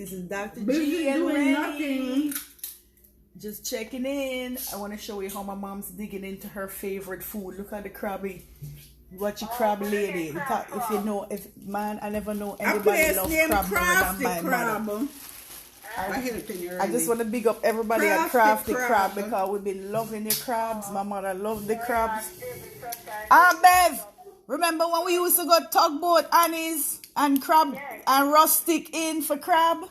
This is Dr. Busy G and doing Rennie. nothing. Just checking in. I want to show you how my mom's digging into her favorite food. Look at the crabby. Watch your crab lady. If you know, man, I never know anybody loves crab more than my mother. I just want to big up everybody at Crafty Crab because we've been loving the crabs. My mother loved the crabs. Bev, remember when we used to go tugboat Annie's and crab and rustic in for crab?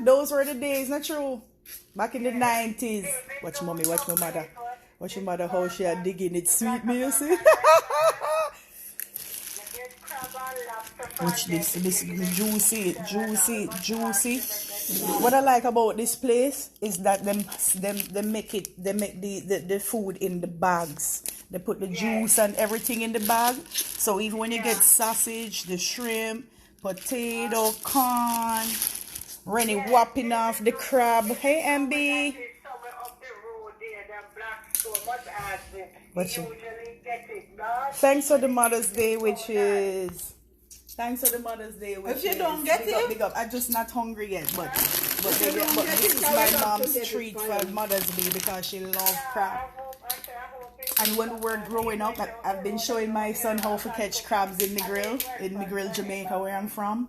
Those were the days, not true? Back in the 90s. Watch mommy, watch my mother. Watch your mother how she are digging it sweet, me, you see? Watch this juicy. What I like about this place is that they make the food in the bags. They put the juice and everything in the bag. So even when you get sausage, the shrimp, potato, corn, Rennie whopping off the crab. Hey MB. Thanks for the Mother's Day, which is... Thanks for the Mother's Day. If you don't get it, big up. I'm just not hungry yet, but this is my mom's treat for Mother's Day because she loves crab. And when we were growing up, I've been showing my son how to catch crabs in the grill, Jamaica, where I'm from.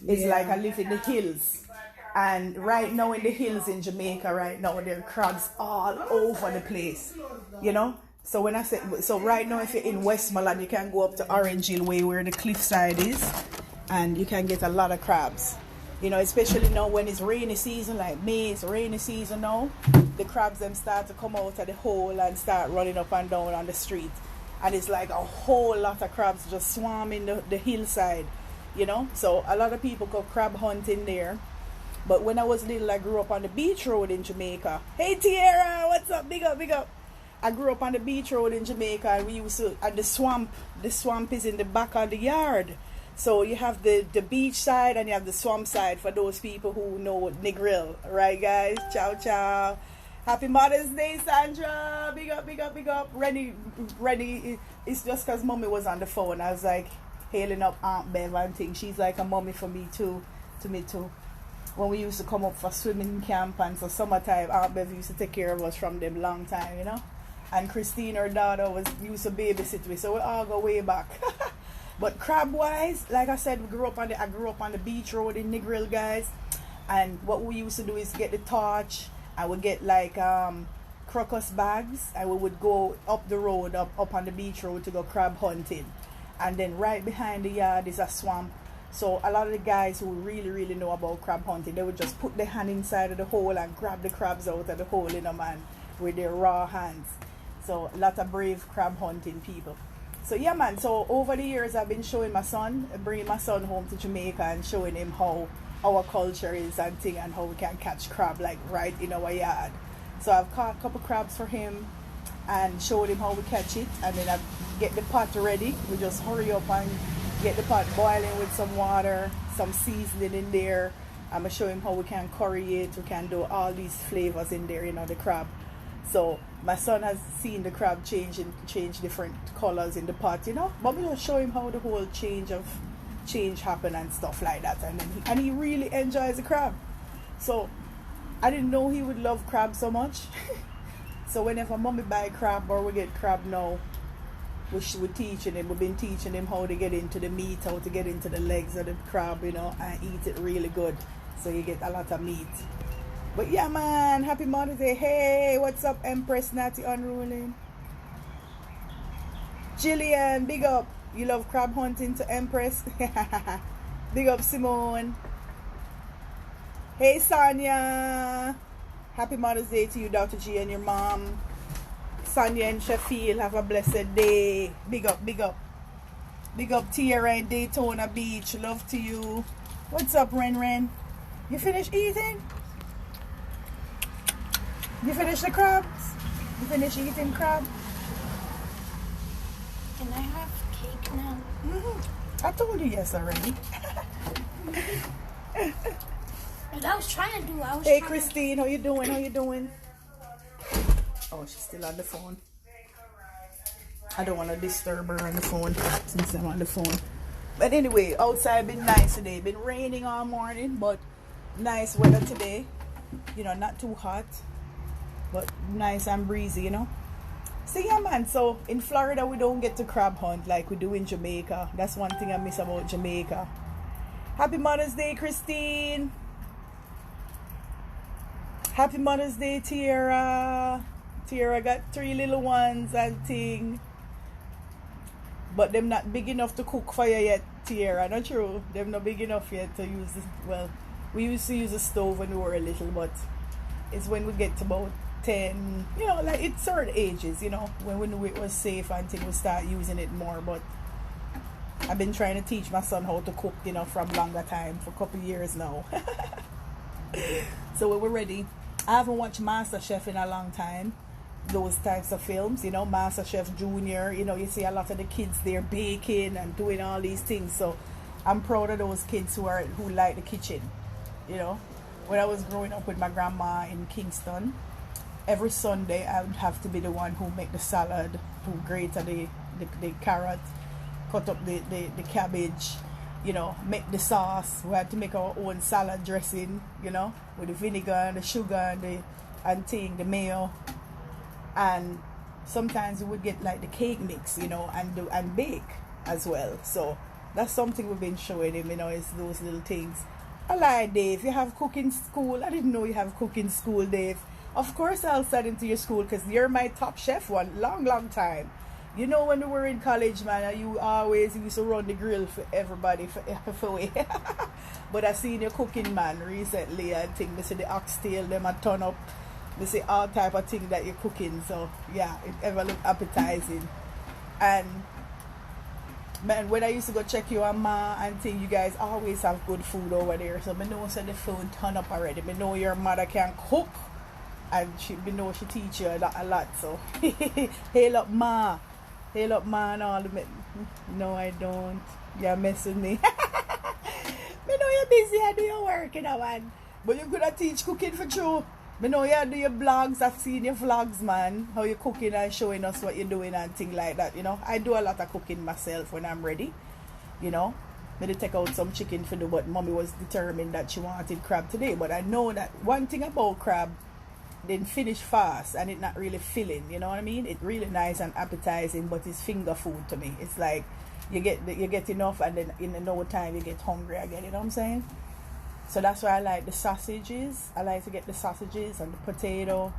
It's like I live in the hills, and right now in the hills in Jamaica, right now there are crabs all over the place, you know. So when I say, so right now if you're in Westmoreland, you can go up to Orange Hill Way where the cliffside is, and you can get a lot of crabs. You know, especially now when it's rainy season, like May, it's rainy season now, the crabs them start to come out of the hole and start running up and down on the street. And it's like a whole lot of crabs just swarming the hillside, you know. So a lot of people go crab hunting there. But when I was little, I grew up on the beach road in Jamaica. Hey Tierra, what's up? Big up, big up. I grew up on the beach road in Jamaica, and we used to, at the swamp is in the back of the yard. So you have the beach side and you have the swamp side for those people who know Negril. Right, guys? Ciao, ciao. Happy Mother's Day, Sandra. Big up, big up, big up. Rennie, it's just because mommy was on the phone. I was like hailing up Aunt Bev and things. She's like a mommy for me too, to me too. When we used to come up for swimming camp and so summertime, Aunt Bev used to take care of us from them long time, you know. And Christine, her daughter, used to babysit me, so we all go way back. But crab-wise, like I said, I grew up on the beach road in Negril, guys. And what we used to do is get the torch, and we get like crocus bags, and we would go up the road, up on the beach road to go crab hunting. And then right behind the yard is a swamp. So a lot of the guys who really, really know about crab hunting, they would just put their hand inside of the hole and grab the crabs out of the hole, you know, man, with their raw hands. So a lot of brave crab hunting people. So yeah, man, so over the years I've been showing my son, bringing my son home to Jamaica and showing him how our culture is and thing, and how we can catch crab like right in our yard. So I've caught a couple crabs for him and showed him how we catch it, and then I get the pot ready. We just hurry up and get the pot boiling with some water, some seasoning in there. I'm gonna show him how we can curry it, we can do all these flavors in there, you know, the crab. So my son has seen the crab change different colors in the pot, you know. But we just show him how the whole change happen and stuff like that, and he really enjoys the crab. So I didn't know he would love crab so much. So whenever mommy buy crab or we get crab now, we're teaching him. We've been teaching him how to get into the meat, how to get into the legs of the crab, you know, and eat it really good. So you get a lot of meat. But yeah, man, happy Mother's Day. Hey, what's up, Empress Natty Unruling? Jillian, big up. You love crab hunting to Empress? Big up, Simone. Hey, Sonia. Happy Mother's Day to you, Dr. G, and your mom. Sonia and Sheffield, have a blessed day. Big up, big up. Big up, Tierra in Daytona Beach. Love to you. What's up, Ren? You finished eating? You finished the crabs? You finished eating crab? Can I have cake now? I told you yes already. What I was trying to do, Hey, Christine, how you doing? How you doing? Oh, she's still on the phone. I don't want to disturb her on the phone since I'm on the phone. But anyway, outside been nice today. Been raining all morning, but nice weather today. You know, not too hot, but nice and breezy, you know. So yeah, man, so in Florida we don't get to crab hunt like we do in Jamaica. That's one thing I miss about Jamaica. Happy Mother's Day, Christine. Happy Mother's Day, Tiara. Tiara got 3 little ones and thing. But them not big enough to cook for you yet, Tiara. Not true. Them not big enough yet to use this. Well, we used to use a stove when we were little, but it's when we get to about 10, you know, like it's certain ages, you know, when we knew it was safe until we start using it more. But I've been trying to teach my son how to cook, you know, from longer time, for a couple of years now. So when we're ready, I haven't watched MasterChef in a long time. Those types of films, you know, MasterChef Junior, you know, you see a lot of the kids there baking and doing all these things. So I'm proud of those kids who like the kitchen, you know. When I was growing up with my grandma in Kingston, every Sunday I would have to be the one who make the salad, who grate the carrot, cut up the cabbage, you know, make the sauce. We had to make our own salad dressing, you know, with the vinegar and the sugar and the mayo. And sometimes we would get like the cake mix, you know, and bake as well. So that's something we've been showing him, you know, is those little things. I like, Dave, you have cooking school. I didn't know you have cooking school, Dave. Of course I'll send into your school because you're my top chef one long time. You know, when we were in college, man, you always used to run the grill for everybody for me. But I seen you cooking, man, recently. I think they say the oxtail, them a turn up. They say all type of things that you're cooking. So yeah, it ever look appetizing. And man, when I used to go check you on Ma and think you guys always have good food over there. So I know so the food turn up already. I know your mother can cook. And she know she teach you a lot. So hail up Ma. Hail up Ma and all the no, I don't. You're messing with me. I know you're busy and do your work, you know, man. But you could have teach cooking for true. I know you do your vlogs. I've seen your vlogs, man. How you're cooking and showing us what you're doing and things like that, you know. I do a lot of cooking myself when I'm ready, you know. Maybe take out some chicken for do, but mommy was determined that she wanted crab today. But I know that one thing about crab, didn't finish fast and it not really filling, you know what I mean? It's really nice and appetizing, but it's finger food to me. It's like you get enough and then in no time you get hungry again, you know what I'm saying? So that's why I like the sausages. I like to get the sausages and the potato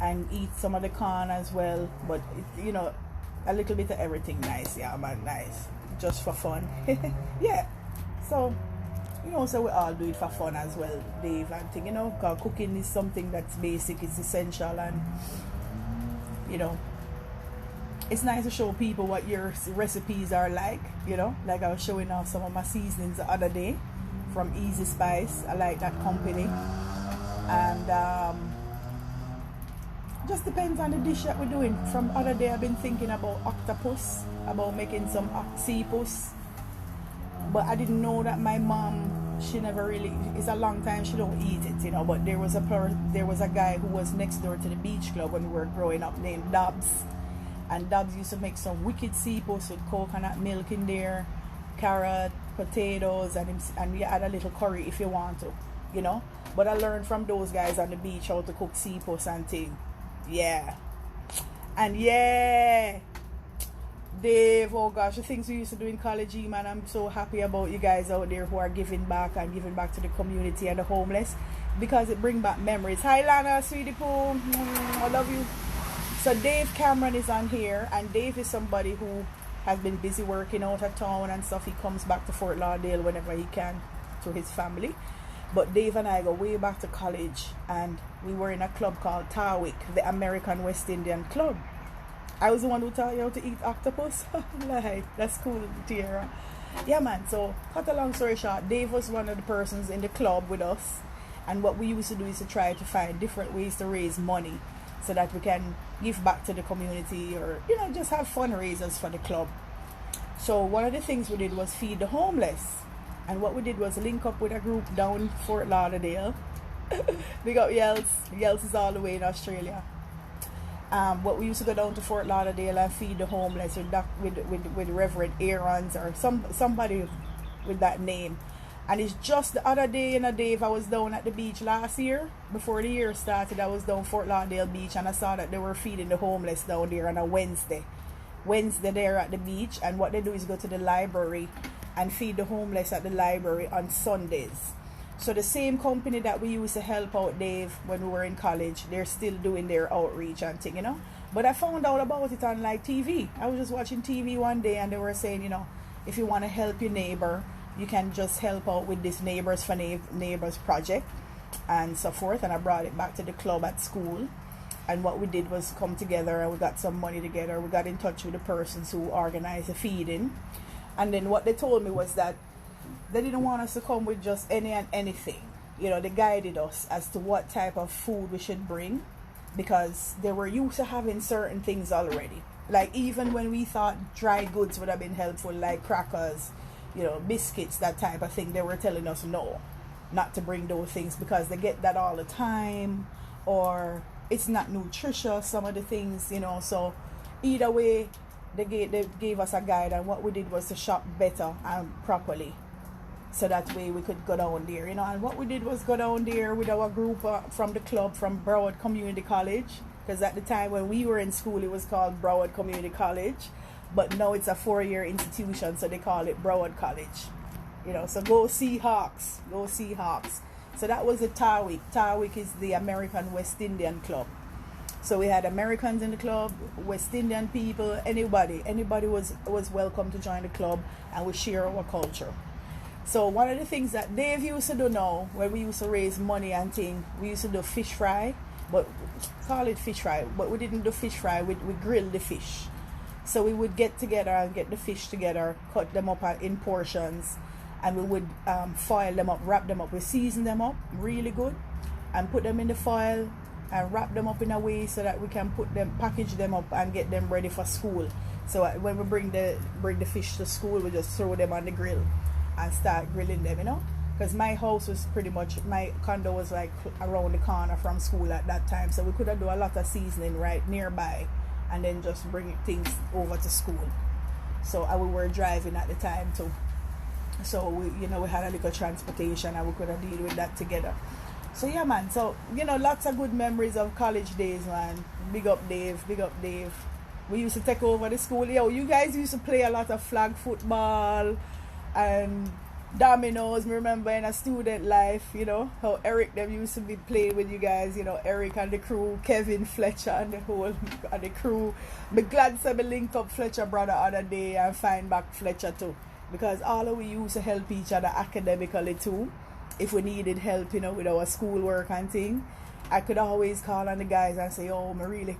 and eat some of the corn as well. But it, you know, a little bit of everything nice, yeah man, nice, just for fun. Yeah, so you know, so we all do it for fun as well, Dave, and thing, you know, because cooking is something that's basic, it's essential, and you know, it's nice to show people what your recipes are like, you know, like I was showing off some of my seasonings the other day from Easy Spice. I like that company. And just depends on the dish that we're doing. From other day I've been thinking about octopus, about making some sea puss. But I didn't know that my mom, she never really, it's a long time she don't eat it, you know. But there was a guy who was next door to the beach club when we were growing up named Dobbs. And Dobbs used to make some wicked sea puss with coconut milk in there, carrot, potatoes, and you add a little curry if you want to, you know. But I learned from those guys on the beach how to cook sea puss and thing. Yeah. And yeah, Dave, oh gosh, the things we used to do in college, man, I'm so happy about you guys out there who are giving back and giving back to the community and the homeless, because it brings back memories. Hi Lana, sweetie poo, I love you. So Dave Cameron is on here, and Dave is somebody who has been busy working out of town and stuff. He comes back to Fort Lauderdale whenever he can to his family. But Dave and I go way back to college, and we were in a club called Tarwick, the American West Indian Club. I was the one who taught you how to eat octopus. Like, that's cool, Tiara. Yeah, man. So, cut a long story short, Dave was one of the persons in the club with us. And what we used to do is to try to find different ways to raise money so that we can give back to the community, or, you know, just have fundraisers for the club. So, one of the things we did was feed the homeless. And what we did was link up with a group down Fort Lauderdale. We got Yells. Yells is all the way in Australia. But we used to go down to Fort Lauderdale and feed the homeless with Reverend Aaron's or somebody with that name. And it's just the other day, Dave, I was down at the beach last year. Before the year started, I was down Fort Lauderdale Beach and I saw that they were feeding the homeless down there on a Wednesday there at the beach. And what they do is go to the library and feed the homeless at the library on Sundays. So the same company that we used to help out, Dave, when we were in college, they're still doing their outreach and thing, But I found out about it on like TV. I was just watching TV one day and they were saying, if you want to help your neighbor, you can just help out with this Neighbors for Neighbors project and so forth. And I brought it back to the club at school. And what we did was come together and we got some money together. We got in touch with the persons who organized the feeding. And then what they told me was that they didn't want us to come with just any and anything. They guided us as to what type of food we should bring because they were used to having certain things already. Like even when we thought dry goods would have been helpful, like crackers, biscuits, that type of thing, they were telling us no, not to bring those things because they get that all the time or it's not nutritious, some of the things, so either way they gave us a guide, and what we did was to shop better and properly so that way we could go down there, and what we did was go down there with our group from the club from Broward Community College, because at the time when we were in school it was called Broward Community College. But now it's a 4-year institution, so they call it Broward College. So go Seahawks. Go Seahawks. So that was the Tarwick. Tarwick is the American West Indian Club. So we had Americans in the club, West Indian people, anybody was welcome to join the club, and we share our culture. So one of the things that Dave used to do now, when we used to raise money and things, we used to do fish fry, but call it fish fry, but we didn't do fish fry, we grilled the fish. So we would get together and get the fish together, cut them up in portions, and we would foil them up, wrap them up. We season them up really good and put them in the foil and wrap them up in a way so that we can package them up and get them ready for school. So when we bring the fish to school, we just throw them on the grill and start grilling them, Because my house was my condo was like around the corner from school at that time. So we could do a lot of seasoning right nearby, and then just bring things over to school. So we were driving at the time too. So we had a little transportation and we could have deal with that together. So yeah, man. So lots of good memories of college days, man. Big up Dave. We used to take over the school. You guys used to play a lot of flag football and dominoes. Remember in a student life, how Eric them used to be playing with you guys, Eric and the crew, Kevin, Fletcher and the crew. Be glad to be link up Fletcher brother other day and find back Fletcher too, because all of we used to help each other academically too. If we needed help, with our schoolwork and thing, I could always call on the guys and say, I really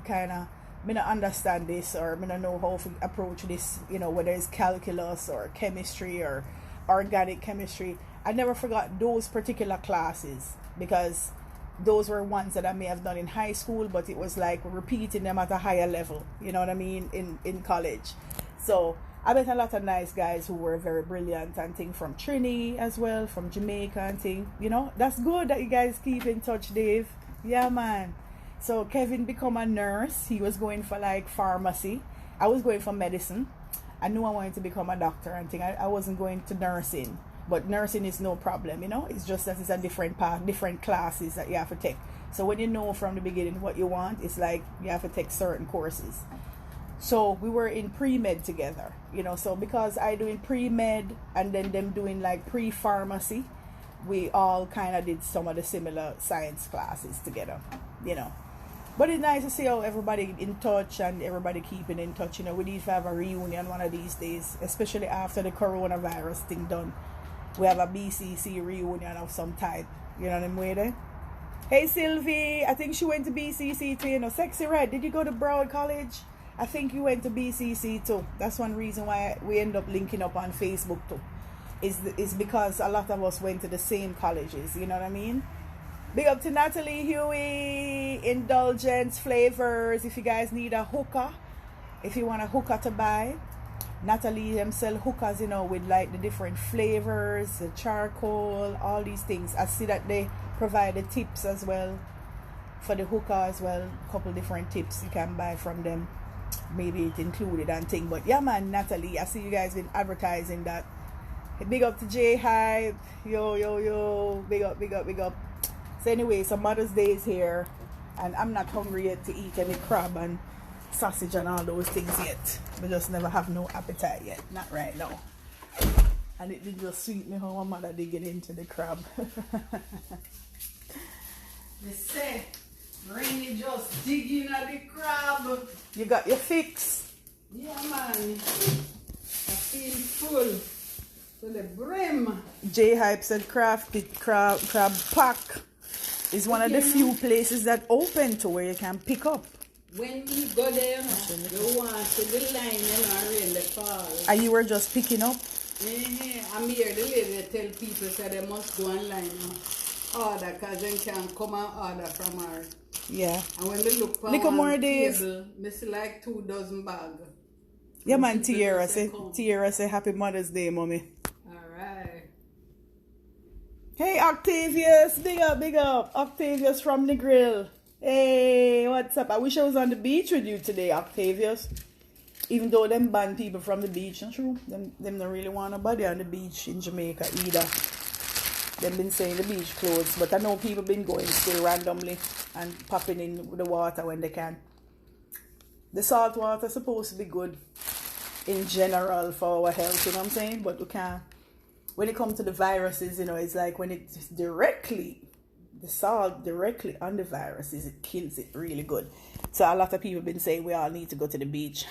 me not understand this, or me not know how to approach this, whether it's calculus or chemistry or organic chemistry. I never forgot those particular classes because those were ones that I may have done in high school, but it was like repeating them at a higher level, you know what I mean, in college. So I met a lot of nice guys who were very brilliant and thing from Trini as well, from Jamaica and thing. That's good that you guys keep in touch, Dave. Yeah, man. So Kevin become a nurse. He was going for like pharmacy. I was going for medicine. I knew I wanted to become a doctor and thing. I wasn't going to nursing, but nursing is no problem, It's just that it's a different path, different classes that you have to take. So when you know from the beginning what you want, it's like you have to take certain courses. So we were in pre-med together, So because I doing pre-med and then them doing like pre-pharmacy, we all kind of did some of the similar science classes together, But it's nice to see how everybody in touch and everybody keeping in touch. We need to have a reunion one of these days, especially after the coronavirus thing done. We have a BCC reunion of some type. You know what I'm saying? Hey Sylvie, I think she went to BCC too. Sexy Red, did you go to Broward College? I think you went to BCC too. That's one reason why we end up linking up on Facebook too. Is because a lot of us went to the same colleges. You know what I mean? Big up to Natalie Huey, Indulgence Flavors. If you guys need a hookah, if you want a hookah to buy, Natalie them sell hookahs, with like the different flavors, the charcoal, all these things. I see that they provide the tips as well for the hookah as well. A couple different tips you can buy from them. Maybe it included and thing. But yeah, man, Natalie, I see you guys been advertising that. Big up to J Hype. Yo. Big up. So anyway, so Mother's Day is here. And I'm not hungry yet to eat any crab and sausage and all those things yet. I just never have no appetite yet. Not right now. And it did just sweet me how my mother did get into the crab. They say, Rainy just digging at the crab. You got your fix? Yeah, man. I feel full to the brim. J Hype said crafty crab pack is one of the few places that open to where you can pick up. When we go there, you want to the line in the fall. And you were just picking up? I'm here, the lady tell people say they must go online order because they can come and order from her. Yeah. And when they look for more table, days. I see like 2 dozen bags. Yeah, man, Tierra say happy Mother's Day, mommy. Alright. Hey, Octavius, big up. Octavius from the grill. Hey, what's up? I wish I was on the beach with you today, Octavius. Even though them ban people from the beach, not true. Them don't really want nobody on the beach in Jamaica either. Them been saying the beach closed, but I know people been going still randomly and popping in the water when they can. The salt water is supposed to be good in general for our health, you know what I'm saying? But we can't. When it comes to the viruses, you know, it's like when it's directly, the salt directly on the viruses, it kills it really good. So a lot of people been saying we all need to go to the beach.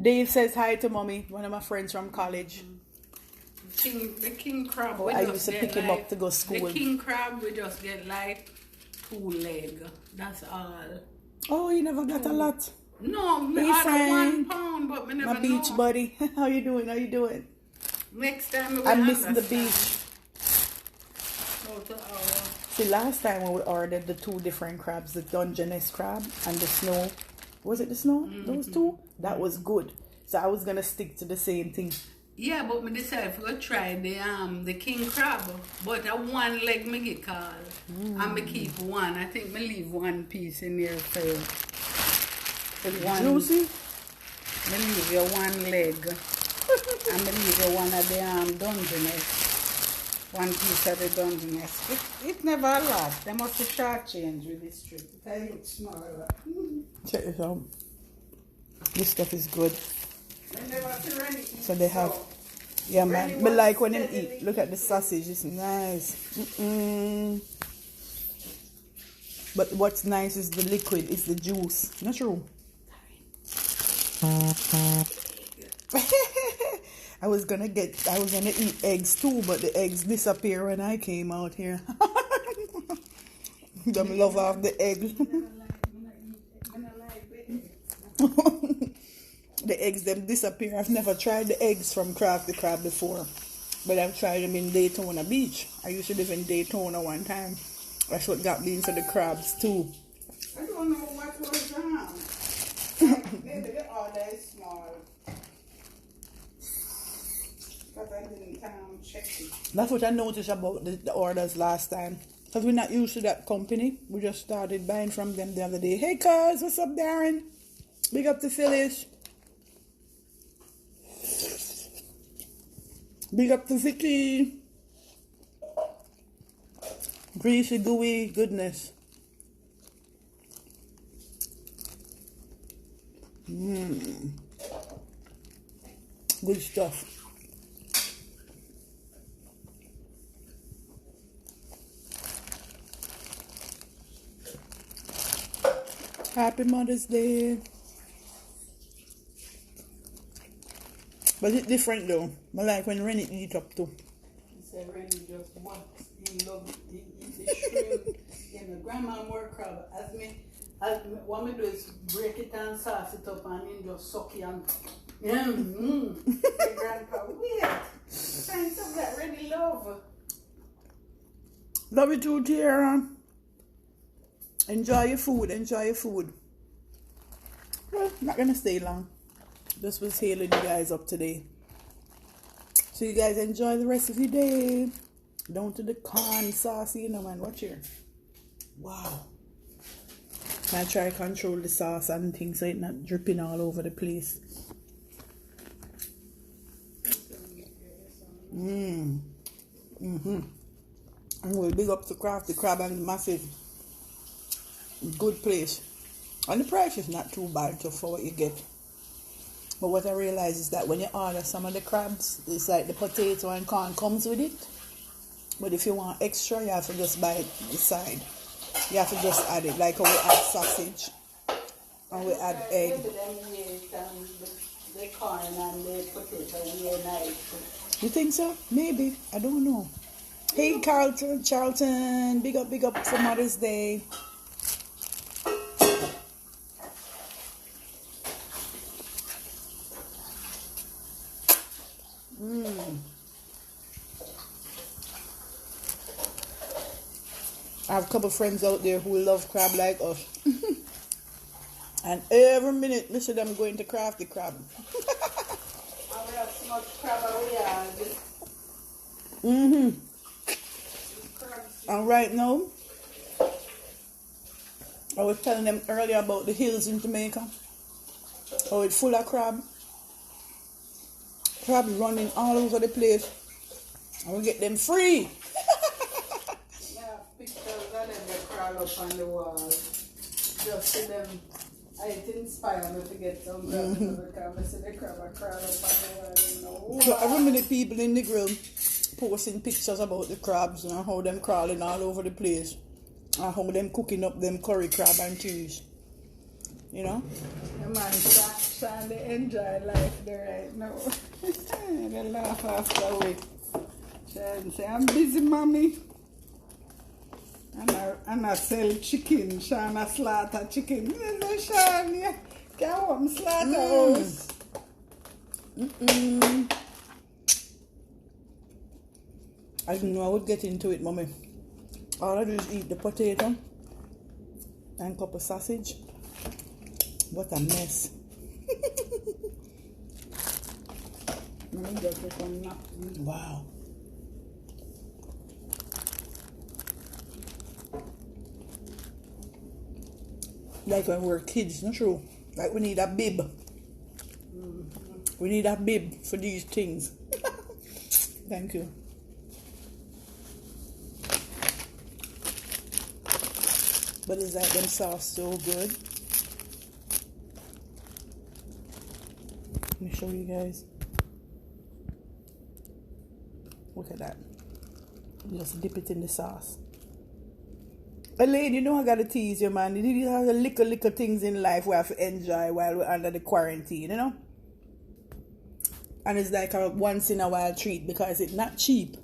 Dave says hi to mommy, one of my friends from college. The king crab. I used to pick him up to go to school. The king crab, we just get like 2 legs. That's all. Oh, you never got a lot? No, me hey, order 1 pound, but me never my beach know. buddy. How you doing? Next time I'm missing the beach. Oh, See, last time when we ordered the 2 different crabs, the Dungeness crab and the snow. Was it the snow? Those 2? That was good. So I was gonna stick to the same thing. Yeah, but me decided to try the king crab. But a 1 leg me get call. And me keep 1. I think me leave 1 piece in there for you. Juicy? Me leave you 1 leg. And me leave you 1 of the Dungeness. 1 piece of the Dungeness. It never a lot. They must have short change with this trip. It looks smaller. Check this out. This stuff is good. So they have, yeah, man. But like when they eat, look at the sausage. It's nice. But what's nice is the liquid. It's the juice. Not true. I was gonna eat eggs too, but the eggs disappear when I came out here. Them love off the eggs. The eggs them disappear. I've never tried the eggs from Crafty Crab before, but I've tried them in Daytona Beach. I used to live in Daytona one time. That's what got me into the crabs too. I don't know what was wrong. They're all that small. Because I didn't check it. That's what I noticed about the orders last time. Because we're not used to that company. We just started buying from them the other day. Hey, cuz, what's up, Darren? Big up to Phyllis. Big up to Vicky. Greasy, gooey goodness. Good stuff. Happy Mother's Day. But it's different though. I like when Rennie eat up too. He said Rennie just wants, he loves the shrimp. And the grandma more crab. What me do is break it and sauce it up and then just suck it and the grandpa, weird. Find something that Rennie love. Love you too, Tierra. Enjoy your food. Well, not gonna stay long. Just was hailing you guys up today. So you guys enjoy the rest of your day. Down to the corn sauce, you know, man. Watch here. Wow. I try to control the sauce and things so it's not dripping all over the place. And we'll big up to Crafty Crab and Massive. Good place. And the price is not too bad for what you get. But what I realize is that when you order some of the crabs, it's like the potato and corn comes with it. But if you want extra, you have to just buy it beside. You have to just add it, like how we add sausage and we add egg. The corn and the potato nice. You think so? Maybe. I don't know. Hey Charlton, big up for Mother's Day. I have a couple friends out there who love crab like us. And every minute, listen to them going to Crafty Crab. I have so much crab And right now, I was telling them earlier about the hills in Jamaica. Oh, it's full of crab. Crab running all over the place. And we get them free. Up on the wall, just see them. It inspired me to get some crab because I see the crab crawl up on the wall. So every minute people in the grill posting pictures about the crabs and how them crawling all over the place and how them cooking up them curry crab and cheese. You know? The man trying to enjoy life there right now. They laugh after a week. Trying to say, I'm busy, mommy. And I sell chicken. Shana slaughter chicken. Shana, can I slaughter house? I didn't know I would get into it, mommy. All I do is eat the potato and cup of sausage. What a mess. Wow. Like when we were kids, not true? Like we need a bib. We need a bib for these things. Thank you. But it's like them sauce so good. Let me show you guys. Look at that. Just dip it in the sauce. Elaine, you know I gotta tease you, man. You have the little things in life we have to enjoy while we're under the quarantine, you know? And it's like a once in a while treat because it's not cheap.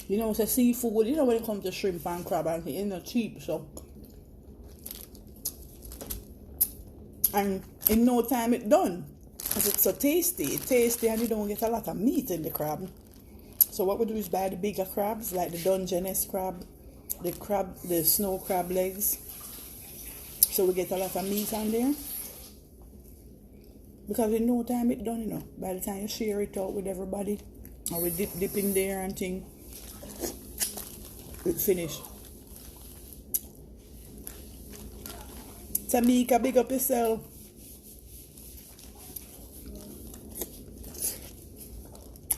You know, it's a seafood, you know, when it comes to shrimp and crab and it's not cheap, so. And in no time it's done. Because it's so tasty. It's tasty and you don't get a lot of meat in the crab. So what we do is buy the bigger crabs, like the Dungeness crab, the snow crab legs. So we get a lot of meat on there. Because in no time it's done, you know. By the time you share it out with everybody, or we dip in there and thing, it's finished. Tamika, big up yourself.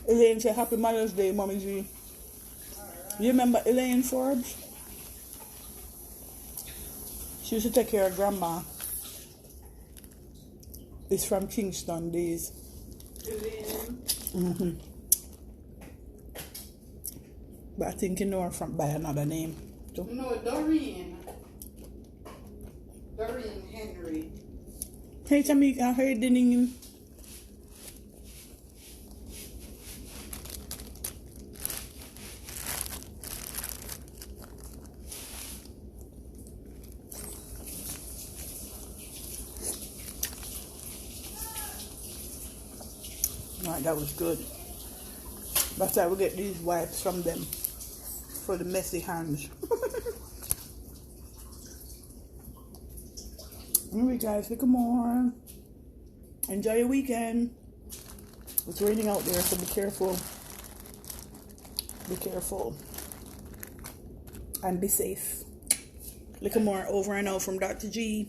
Elaine said, Happy Mother's Day, Mommy G. You remember Elaine Forbes? She used to take care of Grandma. It's from Kingston days. Elaine? But I think you know her from by another name too. No, Doreen. Doreen Henry. Hey Tamika, I heard the name. Right, that was good. That's why we get these wipes from them for the messy hands. Alright guys, look more. Enjoy your weekend. It's raining out there, so be careful. Be careful. And be safe. Little more over and out from Dr. G.